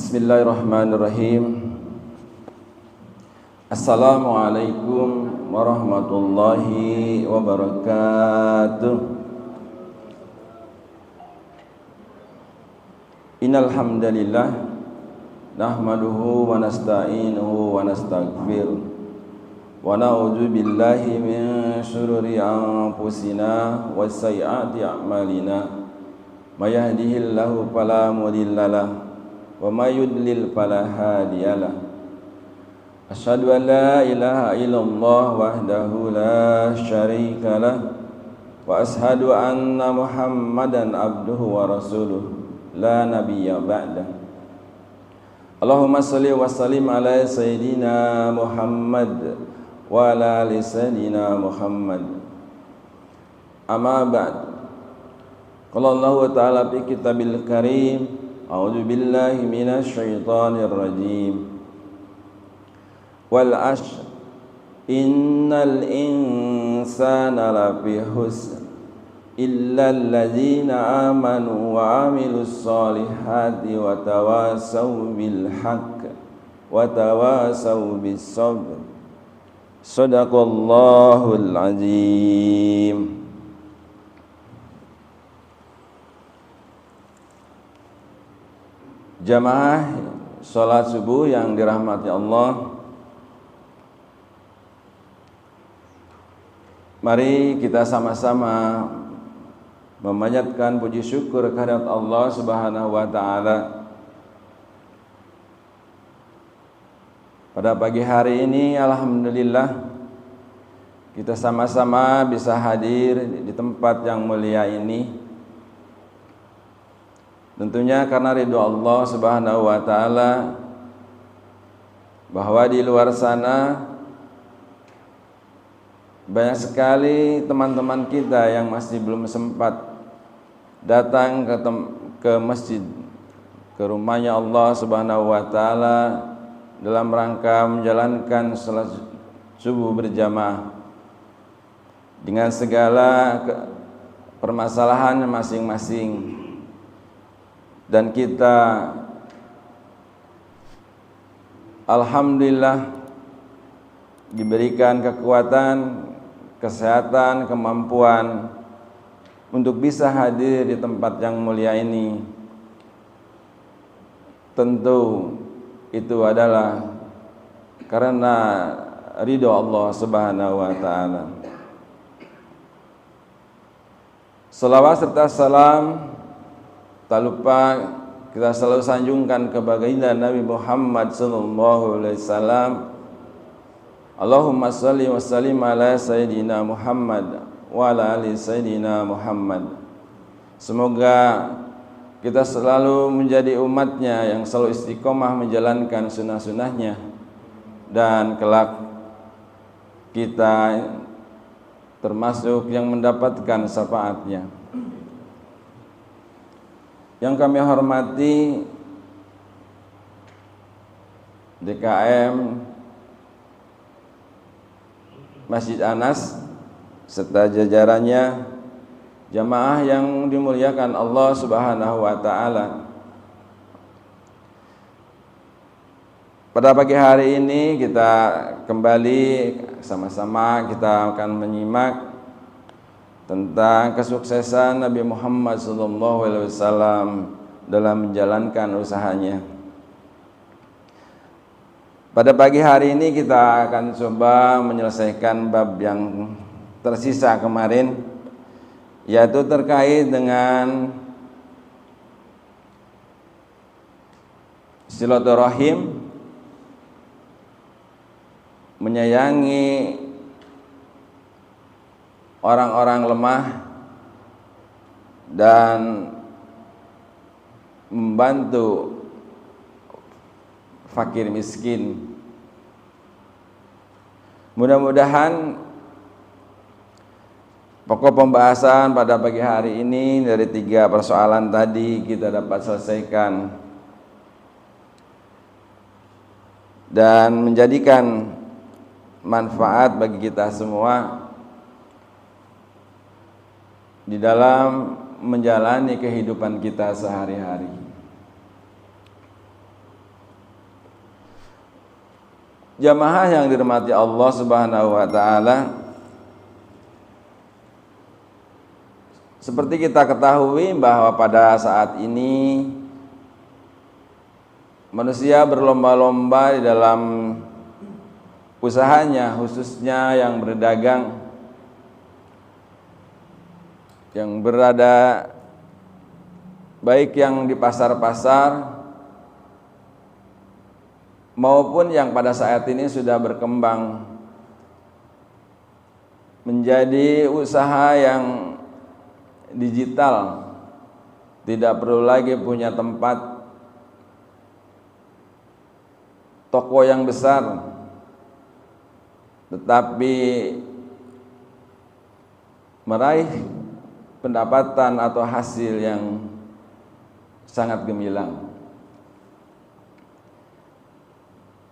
Bismillahirrahmanirrahim. Assalamualaikum warahmatullahi wabarakatuh. Innal hamdalillah nahmaduhu wa nasta'inuhu wa nastaghfiruh wa na'udzu billahi min syururi anfusina wa sayyiati a'malina. May yahdihillahu fala mudilla lahu wa may yudlil fala hadiyalah. Asyhadu an la ilaha illallah wahdahu la syarikalah wa asyhadu anna Muhammadan abduhu wa rasuluh la nabiyya ba'dah. Allahumma shalli wa sallim ala sayyidina Muhammad wa ala ali sayyidina Muhammad. Amma ba'd. Qala Allah ta'ala fi kitabil karim, a'udzu billahi minasy syaithanir rajim. Wal 'ashr innal insana lafi khusr illa alladzina amanu wa 'amilus solihati wa tawasaw bil haqq wa tawasaw bis sabr. Shadaqallahul azim. Jamaah salat subuh yang dirahmati Allah, mari kita sama-sama memanjatkan puji syukur kehadirat Allah Subhanahu wa taala. Pada pagi hari ini alhamdulillah kita sama-sama bisa hadir di tempat yang mulia ini. Tentunya karena ridho Allah Subhanahu wa taala, bahwa di luar sana banyak sekali teman-teman kita yang masih belum sempat datang ke masjid, ke rumahnya Allah Subhanahu wa taala dalam rangka menjalankan salat subuh berjamaah dengan segala permasalahannya masing-masing. Dan kita alhamdulillah diberikan kekuatan, kesehatan, kemampuan untuk bisa hadir di tempat yang mulia ini. Tentu itu adalah karena ridho Allah Subhanahu wa taala. Salawat serta salam tak lupa kita selalu sanjungkan ke baginda Nabi Muhammad sallallahu alaihi wasallam. Allahumma shalli wa sallim ala sayyidina Muhammad wa ala ali sayyidina Muhammad. Semoga kita selalu menjadi umatnya yang selalu istiqomah menjalankan sunnah-sunnahnya, dan kelak kita termasuk yang mendapatkan syafaatnya. Yang kami hormati DKM Masjid Anas serta jajarannya, jamaah yang dimuliakan Allah Subhanahu wa taala. Pada pagi hari ini kita kembali sama-sama kita akan menyimak tentang kesuksesan Nabi Muhammad SAW dalam menjalankan usahanya. Pada pagi hari ini kita akan coba menyelesaikan bab yang tersisa kemarin, yaitu terkait dengan silaturahim, menyayangi orang-orang lemah dan membantu fakir miskin. Mudah-mudahan pokok pembahasan pada pagi hari ini dari 3 persoalan tadi kita dapat selesaikan dan menjadikan manfaat bagi kita semua di dalam menjalani kehidupan kita sehari-hari. Jamaah yang dirahmati Allah Subhanahu wa taala, seperti kita ketahui bahwa pada saat ini manusia berlomba-lomba di dalam usahanya, khususnya yang berdagang, yang berada baik yang di pasar-pasar maupun yang pada saat ini sudah berkembang menjadi usaha yang digital, tidak perlu lagi punya tempat toko yang besar, tetapi meraih pendapatan atau hasil yang sangat gemilang.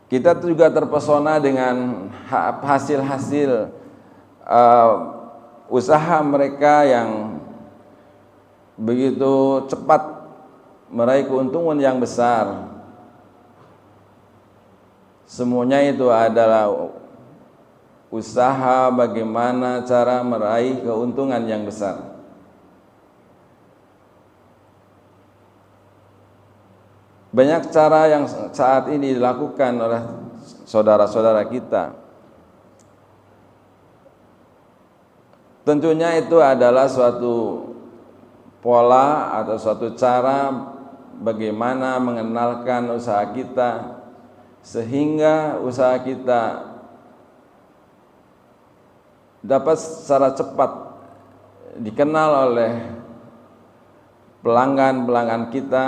Kita juga terpesona dengan hasil-hasil usaha mereka yang begitu cepat meraih keuntungan yang besar. Semuanya itu adalah usaha bagaimana cara meraih keuntungan yang besar. Banyak cara yang saat ini dilakukan oleh saudara-saudara kita. Tentunya itu adalah suatu pola atau suatu cara bagaimana mengenalkan usaha kita sehingga usaha kita dapat secara cepat dikenal oleh pelanggan-pelanggan kita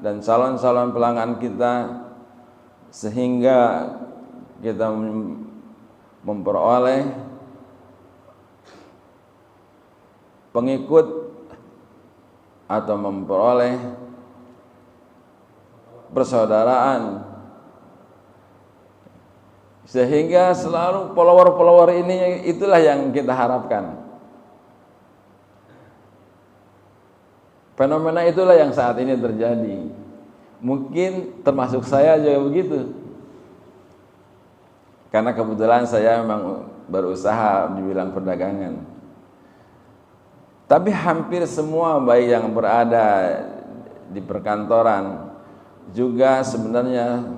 dan calon-calon pelanggan kita, sehingga kita memperoleh pengikut atau memperoleh persaudaraan, sehingga selalu follower-follower ini itulah yang kita harapkan. Fenomena itulah yang saat ini terjadi. Mungkin termasuk saya juga begitu, karena kebetulan saya memang berusaha di bidang perdagangan. Tapi hampir semua baik yang berada di perkantoran juga sebenarnya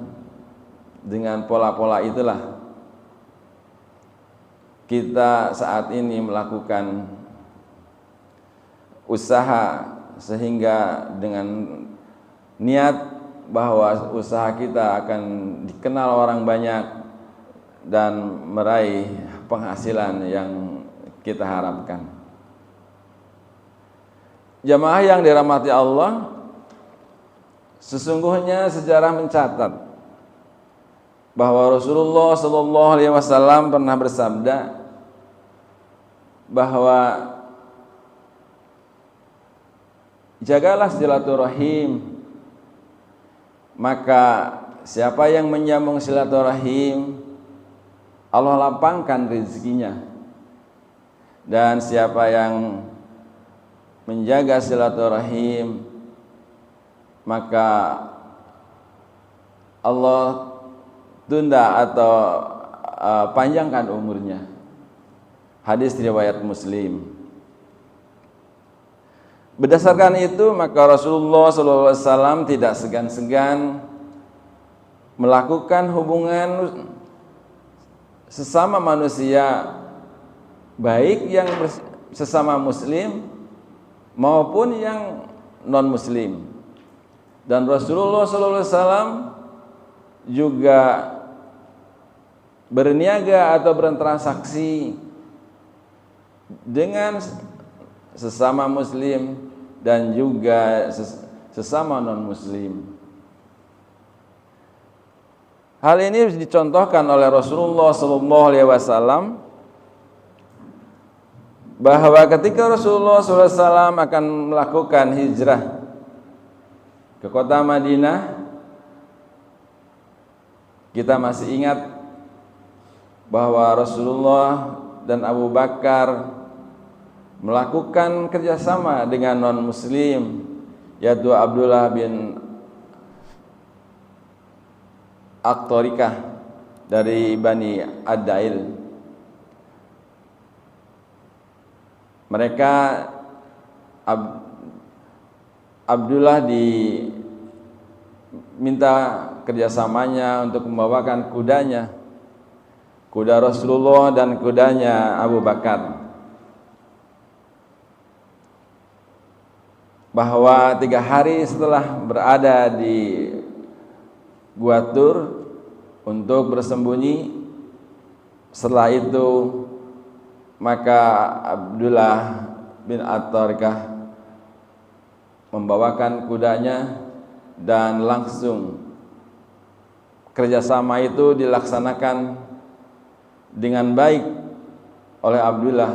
dengan pola-pola itulah kita saat ini melakukan usaha, sehingga dengan niat bahwa usaha kita akan dikenal orang banyak dan meraih penghasilan yang kita harapkan. Jamaah yang dirahmati Allah, sesungguhnya sejarah mencatat bahwa Rasulullah SAW pernah bersabda bahwa jagalah silaturahim, maka siapa yang menyambung silaturahim Allah lapangkan rezekinya, dan siapa yang menjaga silaturahim maka Allah tunda atau panjangkan umurnya. Hadis riwayat Muslim. Berdasarkan itu maka Rasulullah SAW tidak segan-segan melakukan hubungan sesama manusia, baik yang sesama muslim maupun yang non muslim. Dan Rasulullah SAW juga berniaga atau bertransaksi dengan sesama muslim dan juga sesama non muslim. Hal ini dicontohkan oleh Rasulullah SAW bahwa ketika Rasulullah SAW akan melakukan hijrah ke kota Madinah, kita masih ingat bahwa Rasulullah dan Abu Bakar melakukan kerjasama dengan non-muslim, yaitu Abdullah bin Aqtarikah dari Bani Ad-Dail. Mereka Abdullah diminta kerjasamanya untuk membawakan kudanya, kuda Rasulullah dan kudanya Abu Bakar, bahwa 3 hari setelah berada di Gua Tur untuk bersembunyi, setelah itu maka Abdullah bin At-Tariqah membawakan kudanya dan langsung kerjasama itu dilaksanakan dengan baik oleh Abdullah.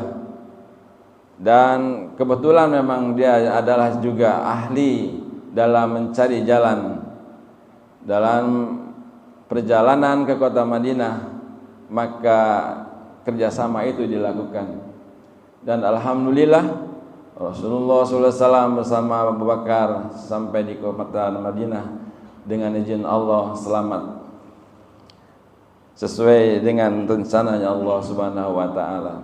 Dan kebetulan memang dia adalah juga ahli dalam mencari jalan dalam perjalanan ke kota Madinah, maka kerjasama itu dilakukan. Dan alhamdulillah Rasulullah SAW bersama Abu Bakar sampai di kota Madinah dengan izin Allah selamat, sesuai dengan rencananya Allah Subhanahu wa taala.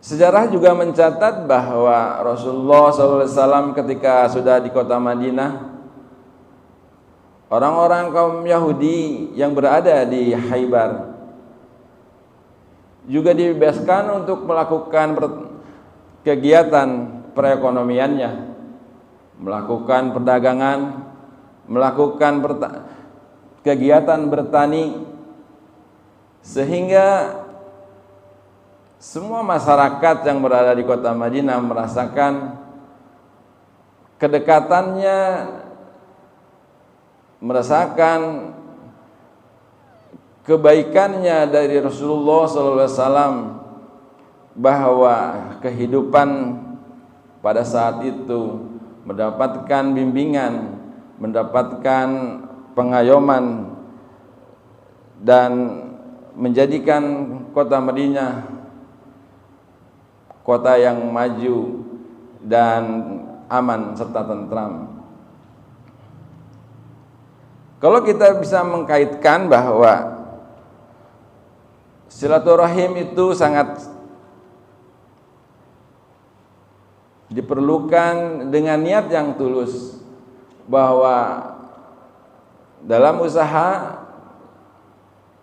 Sejarah juga mencatat bahwa Rasulullah SAW ketika sudah di kota Madinah, orang-orang kaum Yahudi yang berada di Khaybar juga dibebaskan untuk melakukan kegiatan perekonomiannya, melakukan perdagangan, melakukan kegiatan bertani, sehingga semua masyarakat yang berada di kota Madinah merasakan kedekatannya, merasakan kebaikannya dari Rasulullah SAW, bahwa kehidupan pada saat itu mendapatkan bimbingan, mendapatkan pengayoman, dan menjadikan kota Madinah kota yang maju dan aman serta tentram. Kalau kita bisa mengkaitkan bahwa silaturahim itu sangat diperlukan dengan niat yang tulus, bahwa dalam usaha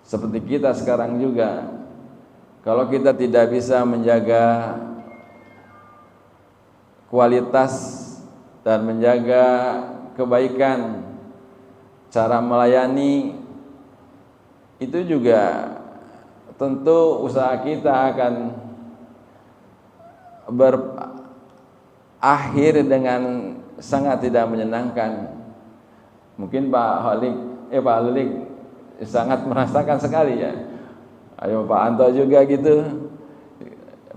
seperti kita sekarang juga, kalau kita tidak bisa menjaga kualitas dan menjaga kebaikan, cara melayani, itu juga tentu usaha kita akan berakhir dengan sangat tidak menyenangkan. Mungkin Pak Lulik sangat merasakan sekali ya. Ayo Pak Anto juga gitu,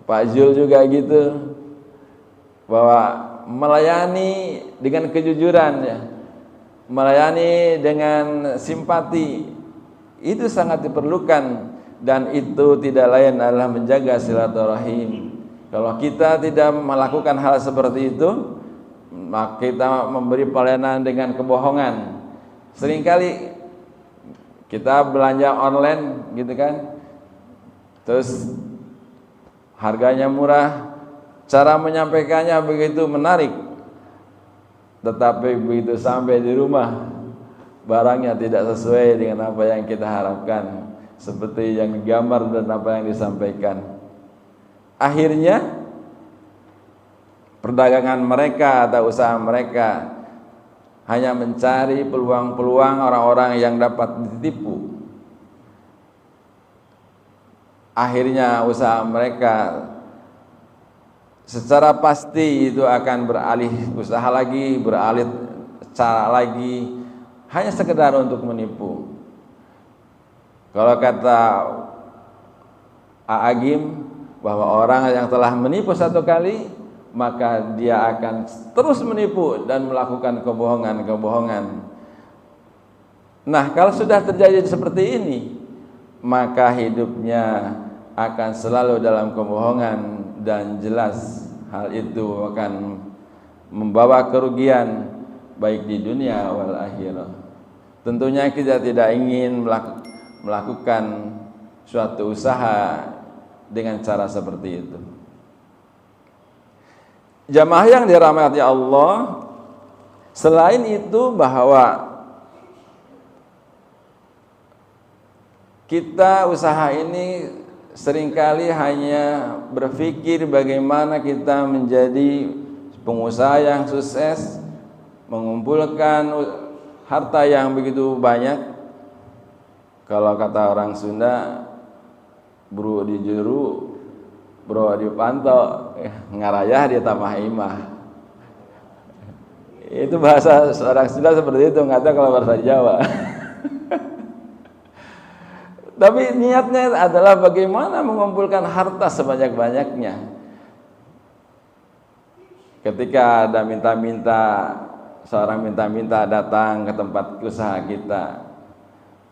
Pak Zul juga gitu, bahwa melayani dengan kejujuran ya, melayani dengan simpati, itu sangat diperlukan. Dan itu tidak lain adalah menjaga silaturahim. Kalau kita tidak melakukan hal seperti itu, maka kita memberi pelayanan dengan kebohongan. Seringkali kita belanja online gitu kan, terus harganya murah, cara menyampaikannya begitu menarik, tetapi begitu sampai di rumah barangnya tidak sesuai dengan apa yang kita harapkan, seperti yang digambar dan apa yang disampaikan. Akhirnya perdagangan mereka atau usaha mereka hanya mencari peluang-peluang orang-orang yang dapat ditipu. Akhirnya usaha mereka secara pasti itu akan beralih usaha lagi, beralih cara lagi, hanya sekedar untuk menipu. Kalau kata A'agim, bahwa orang yang telah menipu satu kali, maka dia akan terus menipu dan melakukan kebohongan-kebohongan. Nah, kalau sudah terjadi seperti ini, maka hidupnya akan selalu dalam kebohongan, dan jelas hal itu akan membawa kerugian baik di dunia wal akhirah. Tentunya kita tidak ingin melakukan suatu usaha dengan cara seperti itu. Jamaah yang dirahmati Allah, selain itu bahwa kita usaha ini seringkali hanya berpikir bagaimana kita menjadi pengusaha yang sukses, mengumpulkan harta yang begitu banyak. Kalau kata orang Sunda, bro di juru, bro di panto, ngarayah di tamah imah. Itu bahasa orang Sunda seperti itu, nggak tahu kalau bahasa Jawa. Tapi niatnya adalah bagaimana mengumpulkan harta sebanyak-banyaknya. Ketika ada seorang minta-minta datang ke tempat usaha kita,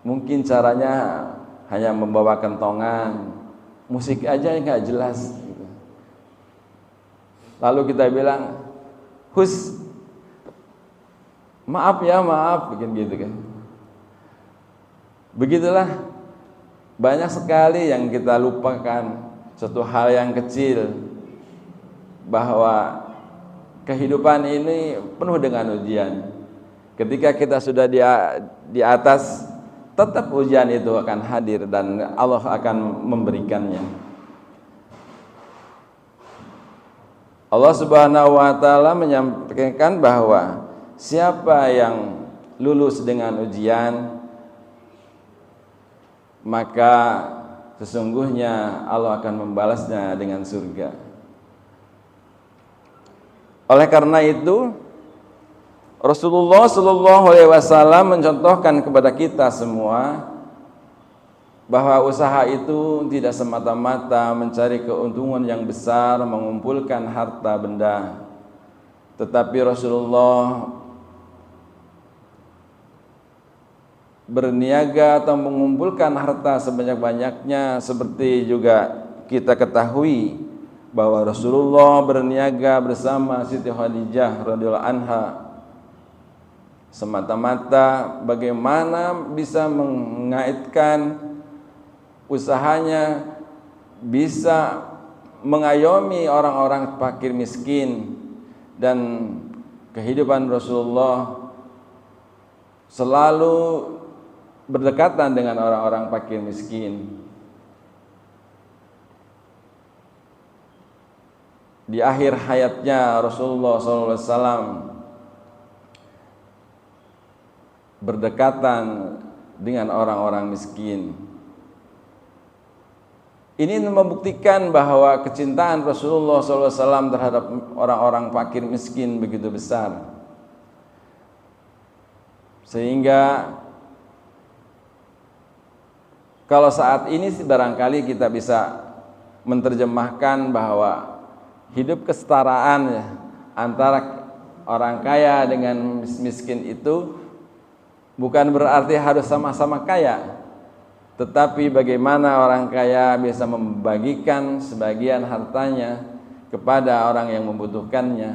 mungkin caranya hanya membawa kentongan, musik aja nggak jelas. Lalu kita bilang, "Hus, maaf ya, maaf," bikin gitu kan. Begitulah. Banyak sekali yang kita lupakan, suatu hal yang kecil, bahwa kehidupan ini penuh dengan ujian. Ketika kita sudah di atas, tetap ujian itu akan hadir dan Allah akan memberikannya. Allah Subhanahu wa taala menyampaikan bahwa siapa yang lulus dengan ujian, maka sesungguhnya Allah akan membalasnya dengan surga. Oleh karena itu, Rasulullah SAW mencontohkan kepada kita semua bahwa usaha itu tidak semata-mata mencari keuntungan yang besar, mengumpulkan harta benda, tetapi Rasulullah berniaga atau mengumpulkan harta sebanyak-banyaknya, seperti juga kita ketahui bahwa Rasulullah berniaga bersama Siti Khadijah radhiyallahu anha semata-mata bagaimana bisa mengaitkan usahanya, bisa mengayomi orang-orang fakir miskin, dan kehidupan Rasulullah selalu berdekatan dengan orang-orang fakir miskin. Di akhir hayatnya Rasulullah SAW berdekatan dengan orang-orang miskin. Ini membuktikan bahwa kecintaan Rasulullah SAW terhadap orang-orang fakir miskin begitu besar, sehingga kalau saat ini barangkali kita bisa menerjemahkan bahwa hidup kesetaraan antara orang kaya dengan miskin itu bukan berarti harus sama-sama kaya, tetapi bagaimana orang kaya bisa membagikan sebagian hartanya kepada orang yang membutuhkannya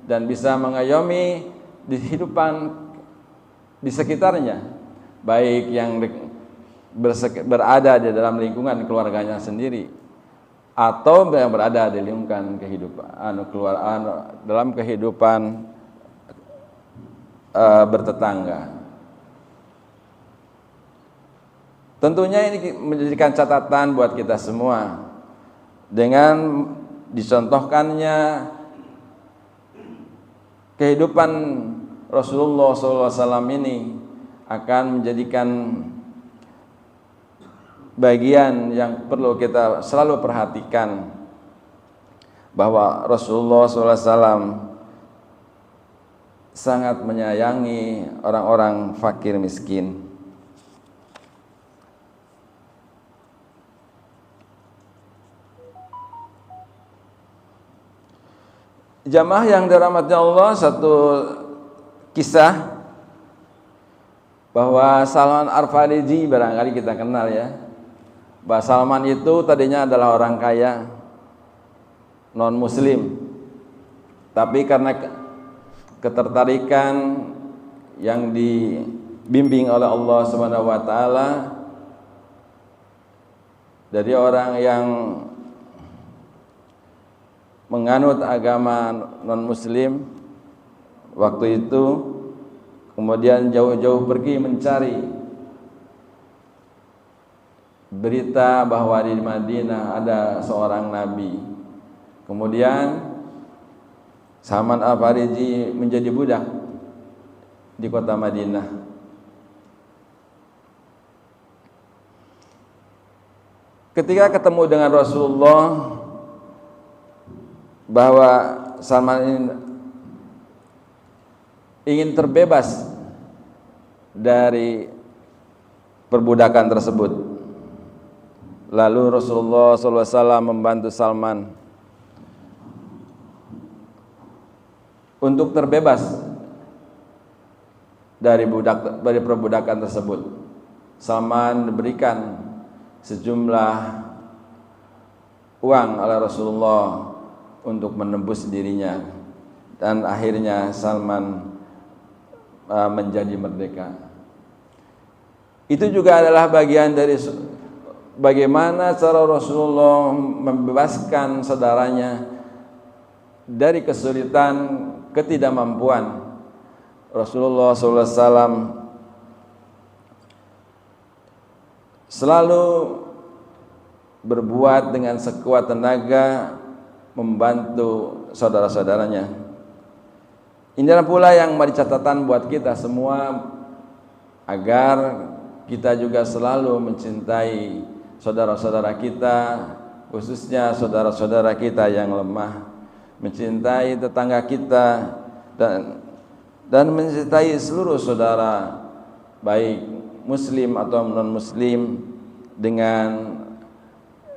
dan bisa mengayomi di kehidupan di sekitarnya, baik yang berada di dalam lingkungan keluarganya sendiri atau yang berada di lingkungan kehidupan dalam kehidupan bertetangga. Tentunya ini menjadikan catatan buat kita semua dengan dicontohkannya kehidupan Rasulullah SAW ini akan menjadikan bagian yang perlu kita selalu perhatikan, bahwa Rasulullah SAW sangat menyayangi orang-orang fakir miskin. Jamaah yang dirahmati Allah, satu kisah bahwa Salman Al-Farisi barangkali kita kenal ya. Bahwa Salman itu tadinya adalah orang kaya non muslim, tapi karena ketertarikan yang dibimbing oleh Allah Subhanahu wa taala dari orang yang menganut agama non-muslim waktu itu, kemudian jauh-jauh pergi mencari berita bahwa di Madinah ada seorang nabi. Kemudian Salman Al-Farisi menjadi budak di kota Madinah. Ketika ketemu dengan Rasulullah bahwa Salman ini ingin terbebas dari perbudakan tersebut, lalu Rasulullah SAW membantu Salman untuk terbebas dari perbudakan tersebut. Salman diberikan sejumlah uang oleh Rasulullah untuk menembus dirinya, dan akhirnya Salman menjadi merdeka. Itu juga adalah bagian dari bagaimana cara Rasulullah membebaskan saudaranya dari kesulitan, ketidakmampuan. Rasulullah SAW selalu berbuat dengan sekuat tenaga membantu saudara-saudaranya. Inilah pula yang menjadi catatan buat kita semua, agar kita juga selalu mencintai saudara-saudara kita, khususnya saudara-saudara kita yang lemah, mencintai tetangga kita, dan mencintai seluruh saudara, baik muslim atau non-muslim, dengan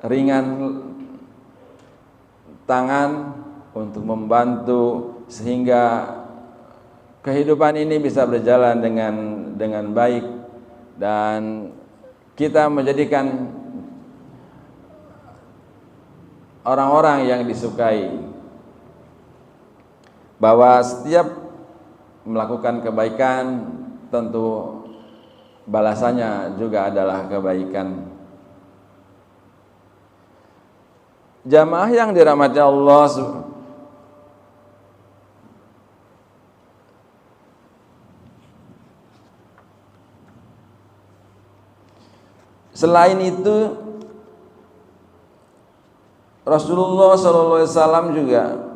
ringan tangan untuk membantu sehingga kehidupan ini bisa berjalan dengan baik, dan kita menjadikan orang-orang yang disukai, bahwa setiap melakukan kebaikan tentu balasannya juga adalah kebaikan. Jamaah yang dirahmati Allah, selain itu Rasulullah SAW juga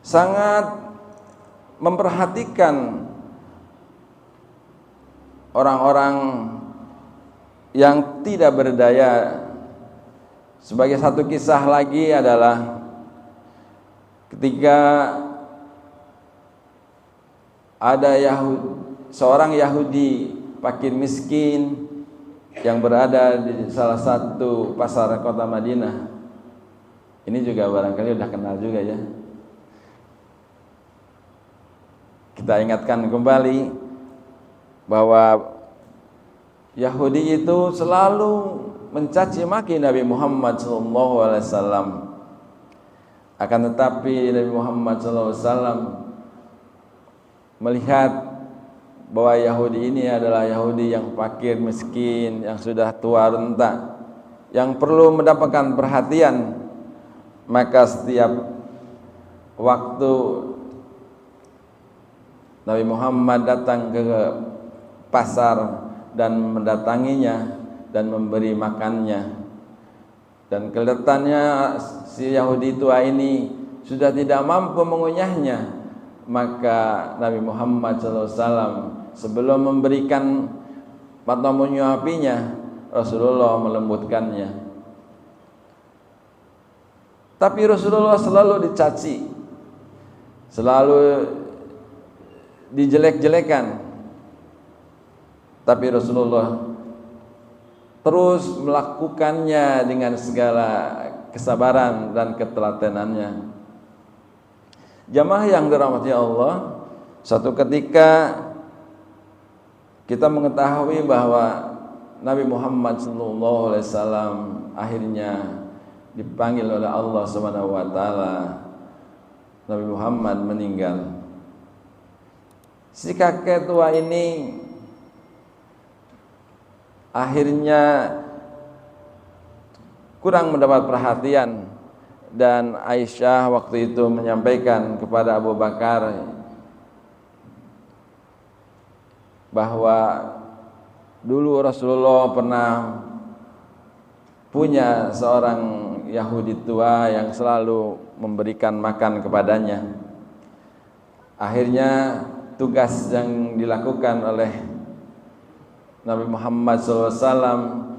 sangat memperhatikan orang-orang yang tidak berdaya. Sebagai satu kisah lagi adalah ketika ada seorang Yahudi fakir miskin yang berada di salah satu pasar kota Madinah. Ini juga barangkali udah kenal juga ya. Kita ingatkan kembali bahwa Yahudi itu selalu mencaci maki Nabi Muhammad SAW. Akan tetapi Nabi Muhammad SAW melihat bahwa Yahudi ini adalah Yahudi yang fakir miskin, yang sudah tua renta, yang perlu mendapatkan perhatian. Maka setiap waktu Nabi Muhammad datang ke pasar dan mendatanginya dan memberi makannya, dan kelihatannya si Yahudi tua ini sudah tidak mampu mengunyahnya, maka Nabi Muhammad SAW sebelum memberikan atau menyuapinya, Rasulullah melembutkannya. Tapi Rasulullah selalu dicaci, selalu dijelek-jelekan. Tapi Rasulullah terus melakukannya dengan segala kesabaran dan ketelatenannya. Jamaah yang dirahmati Allah, suatu ketika kita mengetahui bahwa Nabi Muhammad SAW akhirnya dipanggil oleh Allah Subhanahu wa taala Nabi Muhammad meninggal. Si kakek tua ini akhirnya kurang mendapat perhatian, dan Aisyah waktu itu menyampaikan kepada Abu Bakar bahwa dulu Rasulullah pernah punya seorang Yahudi tua yang selalu memberikan makan kepadanya. Akhirnya tugas yang dilakukan oleh Nabi Muhammad SAW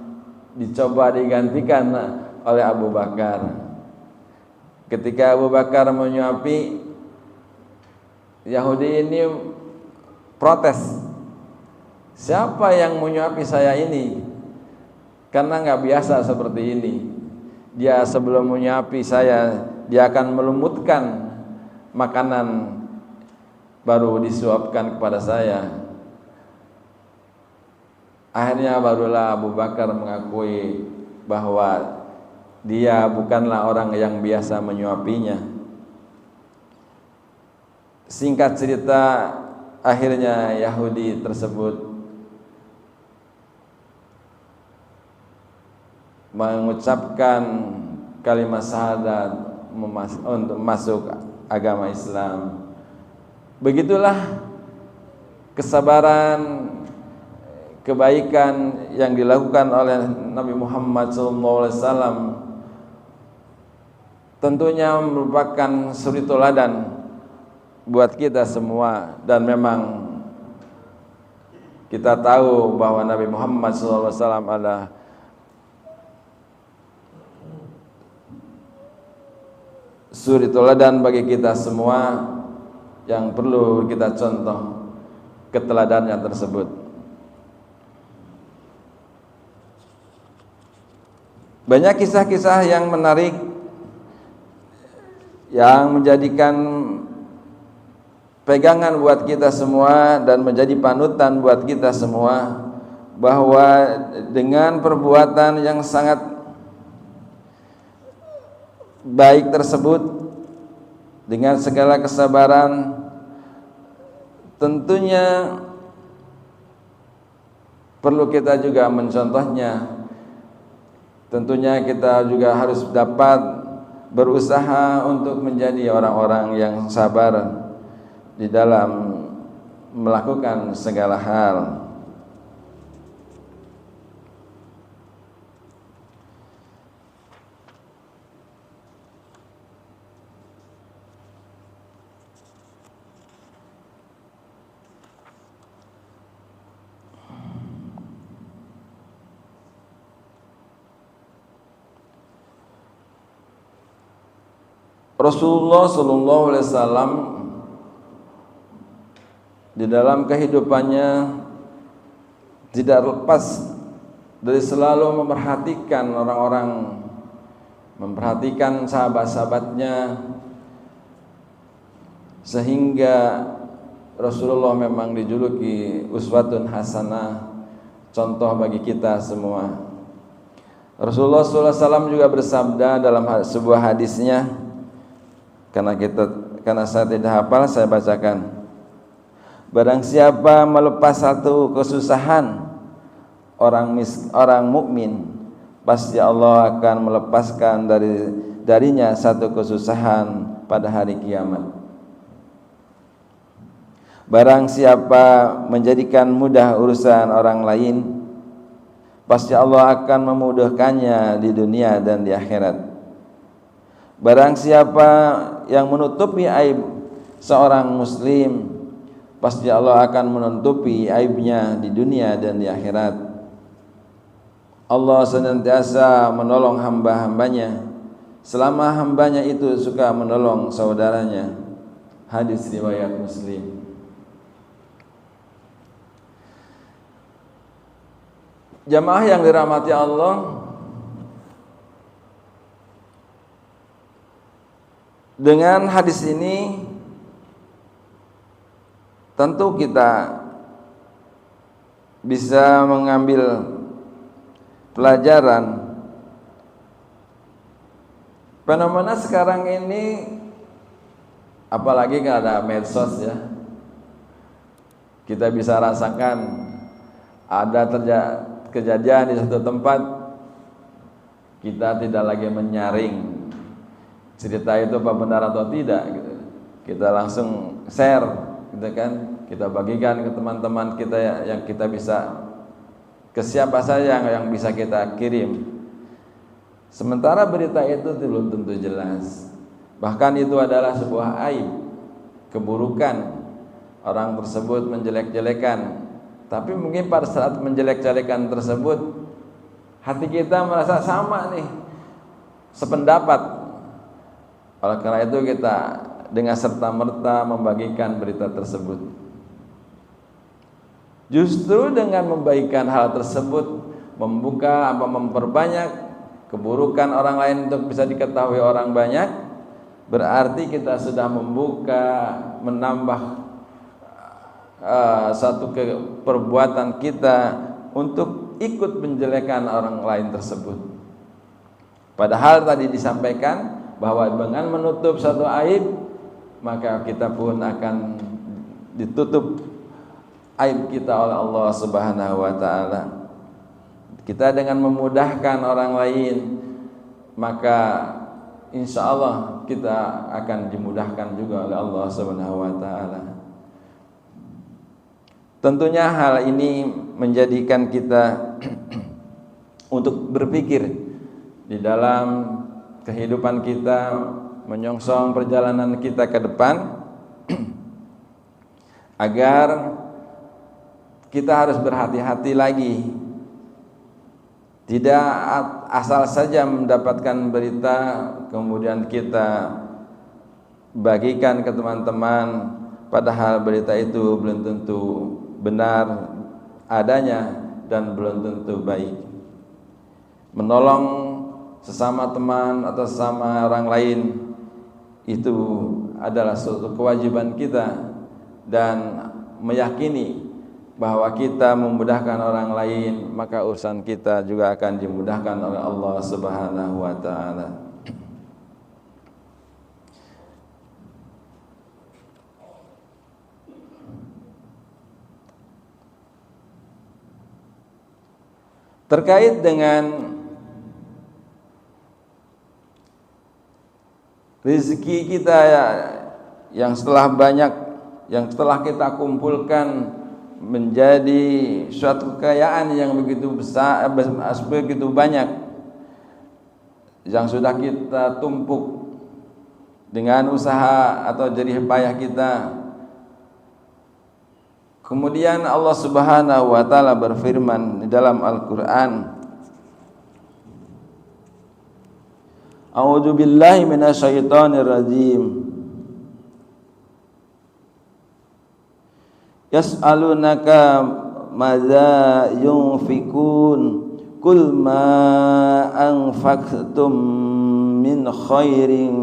dicoba digantikan oleh Abu Bakar. Ketika Abu Bakar menyuapi, Yahudi ini protes, siapa yang menyuapi saya ini? Karena nggak biasa seperti ini. Dia sebelum menyuapi saya, dia akan melumutkan makanan baru disuapkan kepada saya. Akhirnya barulah Abu Bakar mengakui bahwa dia bukanlah orang yang biasa menyuapinya. Singkat cerita, akhirnya Yahudi tersebut mengucapkan kalimat syahadat untuk masuk agama Islam. Begitulah kesabaran, kebaikan yang dilakukan oleh Nabi Muhammad SAW tentunya merupakan suri teladan buat kita semua. Dan memang kita tahu bahwa Nabi Muhammad SAW adalah suri teladan bagi kita semua yang perlu kita contoh keteladannya tersebut. Banyak kisah-kisah yang menarik yang menjadikan pegangan buat kita semua dan menjadi panutan buat kita semua, bahwa dengan perbuatan yang sangat baik tersebut, dengan segala kesabaran, tentunya perlu kita juga mencontohnya. Tentunya kita juga harus dapat berusaha untuk menjadi orang-orang yang sabar di dalam melakukan segala hal. Rasulullah Sallallahu Alaihi Wasallam di dalam kehidupannya tidak lepas dari selalu memperhatikan orang-orang, memperhatikan sahabat-sahabatnya, sehingga Rasulullah memang dijuluki uswatun hasanah, contoh bagi kita semua. Rasulullah SAW juga bersabda dalam sebuah hadisnya, karena saya tidak hafal, saya bacakan. Barang siapa melepas satu kesusahan orang mukmin, pasti Allah akan melepaskan darinya satu kesusahan pada hari kiamat. Barang siapa menjadikan mudah urusan orang lain, pasti Allah akan memudahkannya di dunia dan di akhirat. Barang siapa yang menutupi aib seorang muslim, pasti Allah akan menutupi aibnya di dunia dan di akhirat. Allah senantiasa menolong hamba-hambanya selama hambanya itu suka menolong saudaranya. Hadis riwayat Muslim. Jamaah yang dirahmati Allah, dengan hadis ini tentu kita bisa mengambil pelajaran. Fenomena sekarang ini apalagi kalau ada medsos ya, kita bisa rasakan ada kejadian di satu tempat, kita tidak lagi menyaring cerita itu apa benar atau tidak gitu. Kita langsung share gitu kan, kita bagikan ke teman-teman kita yang kita bisa, ke siapa saja yang bisa kita kirim. Sementara berita itu belum tentu jelas, bahkan itu adalah sebuah aib, keburukan, orang tersebut menjelek-jelekan. Tapi mungkin pada saat menjelek-jelekan tersebut, hati kita merasa sama nih, sependapat. Oleh karena itu kita dengan serta-merta membagikan berita tersebut. Justru dengan membagikan hal tersebut, membuka apa memperbanyak keburukan orang lain untuk bisa diketahui orang banyak, berarti kita sudah membuka, menambah satu perbuatan kita untuk ikut menjelekan orang lain tersebut. Padahal tadi disampaikan bahwa dengan menutup satu aib, maka kita pun akan ditutup aib kita oleh Allah Subhanahu wa taala. Kita dengan memudahkan orang lain, maka insya Allah kita akan dimudahkan juga oleh Allah Subhanahu wa taala. Tentunya hal ini menjadikan kita untuk berpikir di dalam kehidupan kita, menyongsong perjalanan kita ke depan, agar kita harus berhati-hati lagi, tidak asal saja mendapatkan berita kemudian kita bagikan ke teman-teman, padahal berita itu belum tentu benar adanya dan belum tentu baik. Menolong sesama teman atau sesama orang lain itu adalah suatu kewajiban kita, dan meyakini bahwa kita memudahkan orang lain, maka urusan kita juga akan dimudahkan oleh Allah Subhanahu wa taala. Terkait dengan rezeki kita yang setelah banyak, yang setelah kita kumpulkan menjadi suatu kekayaan yang begitu besar, begitu banyak, yang sudah kita tumpuk dengan usaha atau jerih payah kita. Kemudian Allah Subhanahu wa taala berfirman di dalam Al-Qur'an, A'udzu billahi minasyaitonir rajim. Yas'alunaka madza yunfikun qul ma anfaqtum min khairin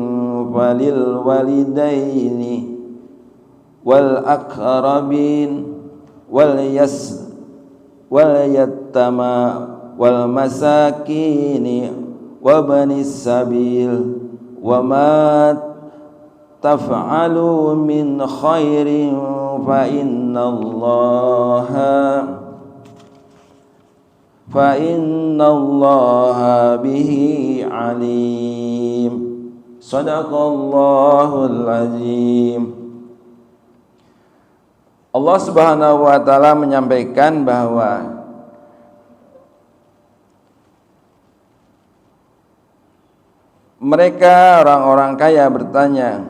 walil walidaini wal aqrabin wal yattama wal masakini wa banis sabil wa ma taf'alu min khairin fa innallaha bihi alim. Shadaqallahul azim. Allah Subhanahu wa taala menyampaikan bahwa mereka orang-orang kaya bertanya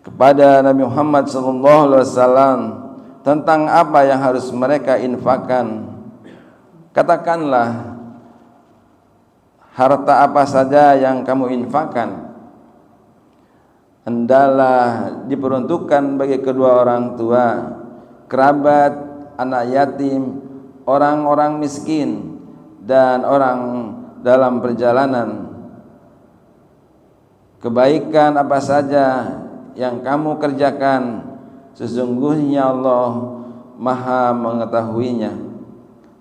kepada Nabi Muhammad SAW tentang apa yang harus mereka infakkan. Katakanlah, harta apa saja yang kamu infakkan hendaklah diperuntukkan bagi kedua orang tua, kerabat, anak yatim, orang-orang miskin, dan orang dalam perjalanan. Kebaikan apa saja yang kamu kerjakan, sesungguhnya Allah Maha mengetahuinya.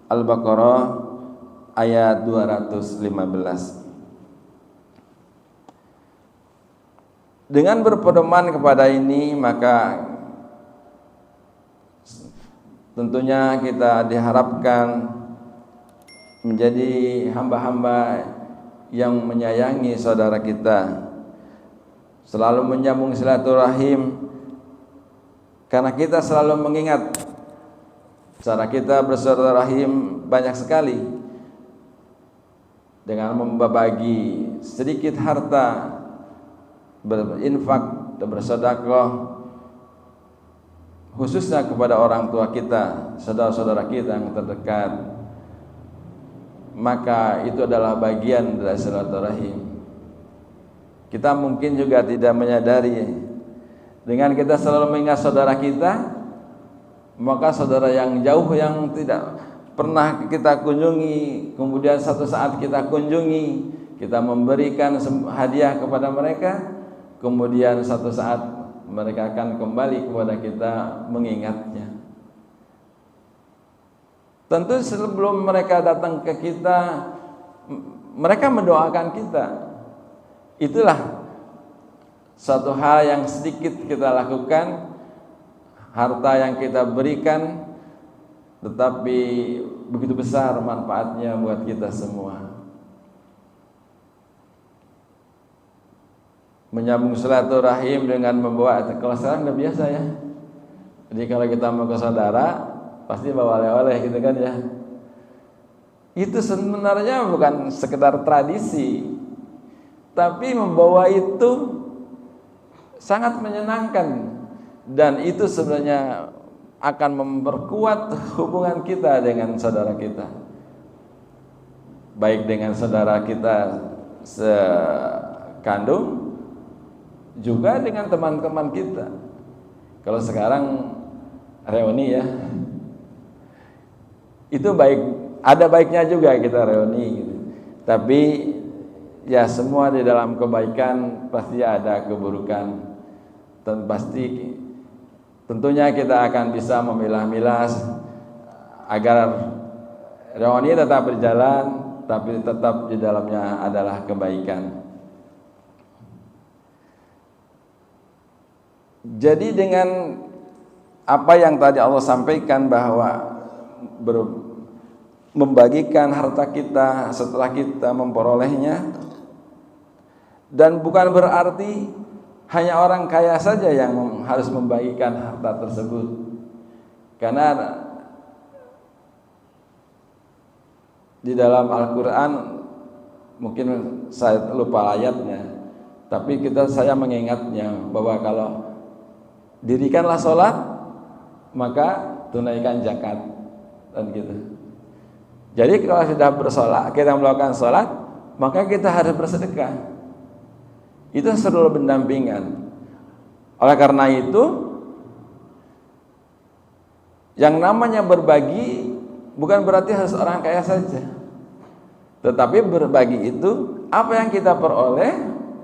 Al-Baqarah ayat 215. Dengan berpedoman kepada ini, maka tentunya kita diharapkan menjadi hamba-hamba yang menyayangi saudara kita, selalu menyambung silaturahim, karena kita selalu mengingat cara kita bersilaturahim banyak sekali dengan membagi sedikit harta, berinfak dan bersedekah, khususnya kepada orang tua kita, saudara-saudara kita yang terdekat, maka itu adalah bagian dari silaturahim. Kita mungkin juga tidak menyadari, dengan kita selalu mengingat saudara kita, maka saudara yang jauh yang tidak pernah kita kunjungi, kemudian satu saat kita kunjungi, kita memberikan hadiah kepada mereka, kemudian satu saat mereka akan kembali kepada kita mengingatnya. Tentu sebelum mereka datang ke kita, mereka mendoakan kita. Itulah satu hal yang sedikit kita lakukan, harta yang kita berikan, tetapi begitu besar manfaatnya buat kita semua. Menyambung silaturahim dengan membawa, kalau sekarang udah biasa ya. Jadi kalau kita mau ke saudara, pasti bawa oleh-oleh gitu kan ya. Itu sebenarnya bukan sekedar tradisi, tapi membawa itu sangat menyenangkan, dan itu sebenarnya akan memperkuat hubungan kita dengan saudara kita, baik dengan saudara kita sekandung, juga dengan teman-teman kita. Kalau sekarang reuni ya, itu baik, ada baiknya juga kita reuni gitu. Tapi ya semua di dalam kebaikan pasti ada keburukan, dan pasti tentunya kita akan bisa memilah-milah agar reuni tetap berjalan, tapi tetap di dalamnya adalah kebaikan. Jadi dengan apa yang tadi Allah sampaikan bahwa membagikan harta kita setelah kita memperolehnya, dan bukan berarti hanya orang kaya saja yang harus membagikan harta tersebut, karena di dalam Al-Quran, mungkin saya lupa ayatnya, tapi saya mengingatnya bahwa kalau dirikanlah sholat, maka tunaikan zakat, dan gitu. Jadi kalau sudah bersolat, kita melakukan sholat, maka kita harus bersedekah. Itu selalu pendampingan. Oleh karena itu, yang namanya berbagi bukan berarti harus orang kaya saja, tetapi berbagi itu apa yang kita peroleh,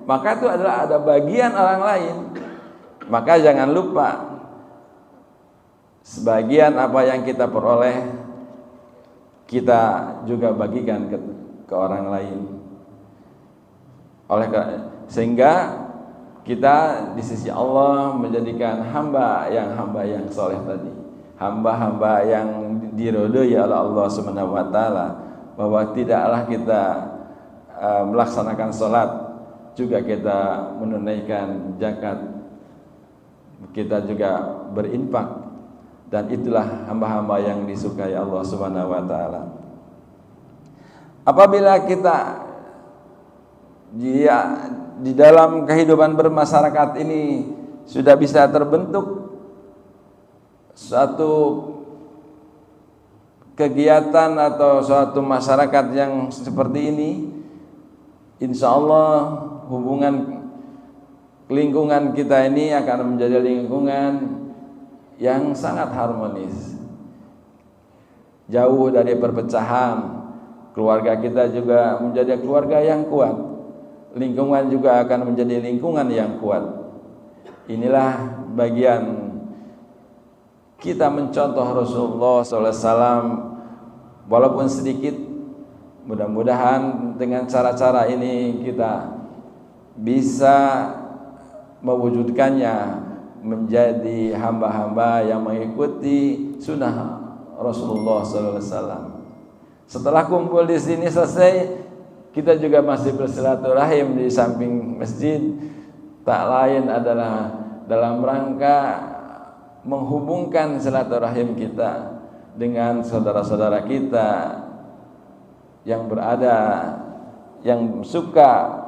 maka itu adalah ada bagian orang lain. Maka jangan lupa, sebagian apa yang kita peroleh kita juga bagikan ke orang lain. Sehingga kita di sisi Allah menjadikan hamba yang soleh tadi, hamba-hamba yang diridhoi oleh Allah Subhanahu wa taala, bahwa tidaklah kita melaksanakan salat, juga kita menunaikan zakat, kita juga berinfak, dan itulah hamba-hamba yang disukai Allah Subhanahu wa taala. Apabila kita di dalam kehidupan bermasyarakat ini sudah bisa terbentuk suatu kegiatan atau suatu masyarakat yang seperti ini, insya Allah hubungan lingkungan kita ini akan menjadi lingkungan yang sangat harmonis, jauh dari perpecahan. Keluarga kita juga menjadi keluarga yang kuat, lingkungan juga akan menjadi lingkungan yang kuat. Inilah bagian kita mencontoh Rasulullah SAW, walaupun sedikit. Mudah-mudahan dengan cara-cara ini kita bisa mewujudkannya menjadi hamba-hamba yang mengikuti sunnah Rasulullah SAW. Setelah kumpul di sini selesai, kita juga masih bersilaturahim di samping masjid. Tak lain adalah dalam rangka menghubungkan silaturahim kita dengan saudara-saudara kita yang berada, yang suka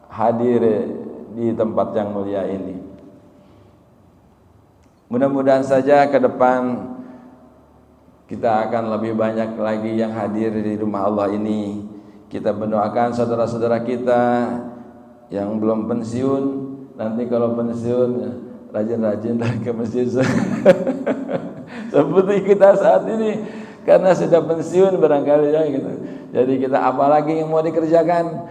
hadir di tempat yang mulia ini. Mudah-mudahan saja ke depan kita akan lebih banyak lagi yang hadir di rumah Allah ini. Kita mendoakan saudara-saudara kita yang belum pensiun, nanti kalau pensiun rajin-rajin ke masjid seperti kita saat ini, karena sudah pensiun barangkali ya gitu. Jadi kita apalagi yang mau dikerjakan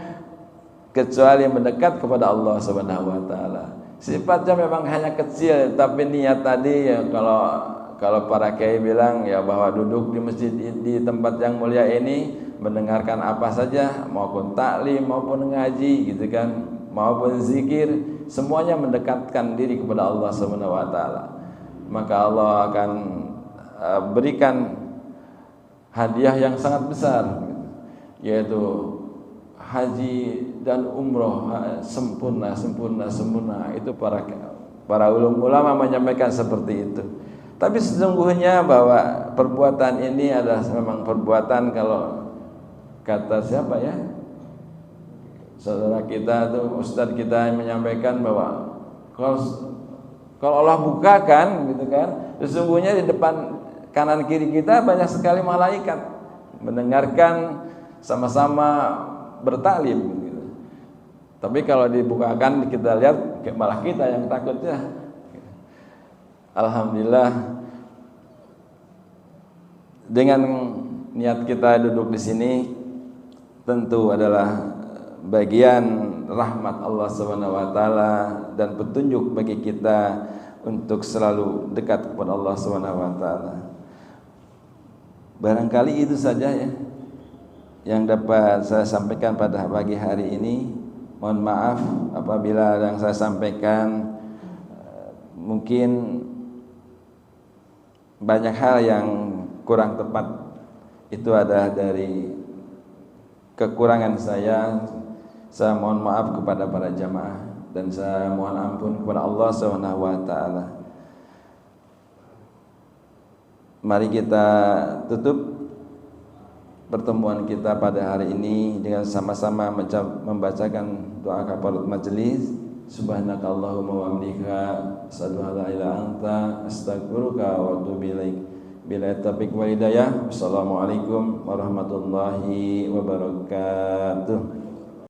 kecuali mendekat kepada Allah Subhanahu wa taala. Sifatnya memang hanya kecil, tapi niat tadi ya, kalau para kiai bilang ya bahwa duduk di masjid di tempat yang mulia ini mendengarkan apa saja, maupun taklim maupun ngaji gitu kan, maupun zikir, semuanya mendekatkan diri kepada Allah Subhanahu wa taala. Maka Allah akan berikan hadiah yang sangat besar, yaitu haji dan umroh sempurna. Itu para ulama menyampaikan seperti itu. Tapi sesungguhnya bahwa perbuatan ini adalah memang perbuatan, kalau kata siapa ya, saudara kita tuh, ustadz kita yang menyampaikan bahwa kalau Allah bukakan gitu kan, sesungguhnya di depan kanan kiri kita banyak sekali malaikat mendengarkan, sama-sama bertaklim gitu. Tapi kalau dibukakan kita lihat malah kita yang takutnya. Alhamdulillah, dengan niat kita duduk di sini tentu adalah bagian rahmat Allah Subhanahu wa taala dan petunjuk bagi kita untuk selalu dekat kepada Allah Subhanahu wa taala. Barangkali itu saja ya yang dapat saya sampaikan pada pagi hari ini. Mohon maaf apabila yang saya sampaikan mungkin banyak hal yang kurang tepat. Itu ada dari kekurangan saya. Saya mohon maaf kepada para jamaah dan saya mohon ampun kepada Allah Subhanahu wa taala. Mari kita tutup pertemuan kita pada hari ini dengan sama-sama membacakan doa kafarat majelis. Subhanakallahumma wa bihamdika asyhadu an la ilaha illa anta astaghfiruka wa atubu ilaik. Bila taufiq wal hidayah. Wassalamualaikum warahmatullahi wabarakatuh.